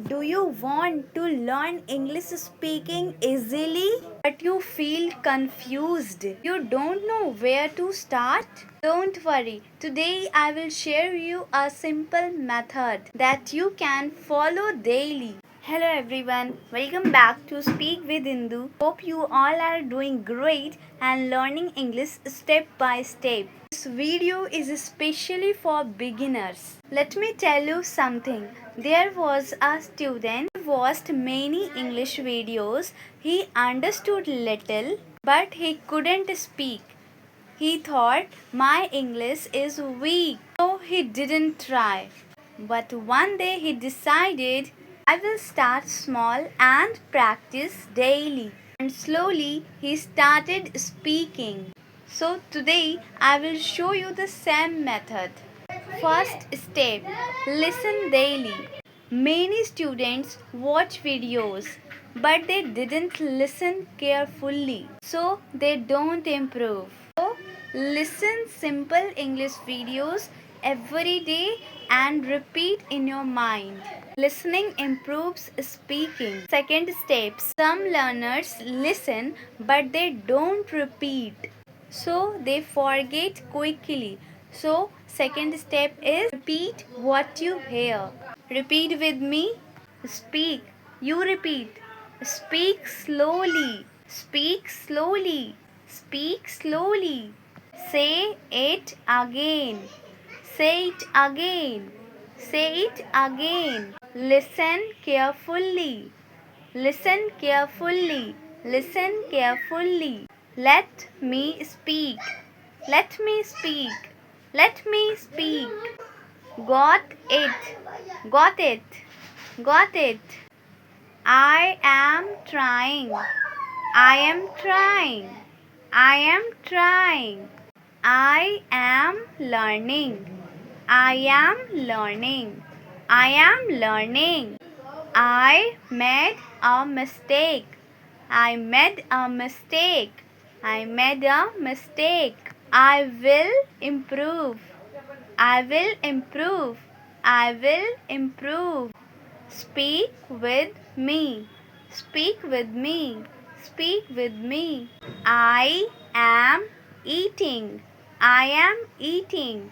Do you want to learn English speaking easily but you feel confused? You don't know where to start? Don't worry. Today I will share you a simple method that you can follow daily. Hello everyone, welcome back to Speak with Indu. Hope you all are doing great and learning English step by step. This video is especially for beginners. Let me tell you something. There was a student who watched many English videos. He understood little but he couldn't speak. He thought my English is weak, so he didn't try. But one day he decided I will start small and practice daily. And slowly he started speaking. So today I will show you the same method. First step, listen daily. Many students watch videos but they didn't listen carefully, so they don't improve. So, listen simple English videos every day and repeat in your mind. Listening improves speaking. Second step, some learners listen but they don't repeat, so they forget quickly. So, second step is repeat what you hear. Repeat with me. Speak. You repeat. Speak slowly. Speak slowly. Speak slowly. Say it again. Say it again. Say it again. Listen carefully. Listen carefully. Listen carefully. Let me speak. Let me speak. Let me speak. Got it. Got it. Got it. I am trying. I am trying. I am trying. I am learning. I am learning. I am learning. I made a mistake. I made a mistake. I made a mistake. I will improve. I will improve. I will improve. Speak with me. Speak with me. Speak with me. I am eating. I am eating.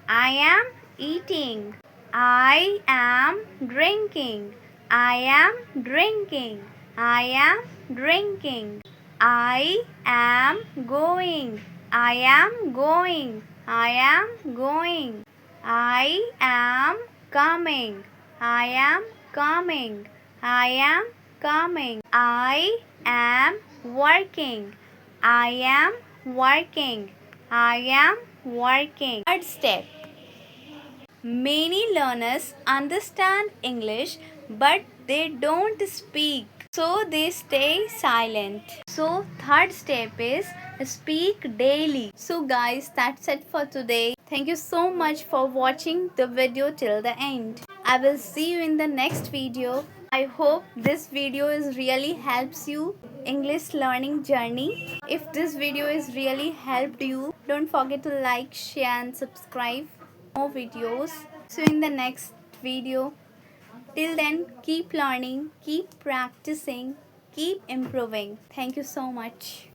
I am eating. I am drinking. I am drinking. I am drinking. I am going. I am going. I am going. I am coming. I am coming. I am coming. I am working. I am working. I am working. Third step. Many learners understand English but they don't speak, so they stay silent. So third step is speak daily. So guys, that's it for today. Thank you so much for watching the video till the end. I will see you in the next video. I hope this video is really helps you English learning journey. If this video is really helped you, don't forget to like, share and subscribe more videos. See you in the next video. Till then, keep learning, keep practicing, keep improving. Thank you so much.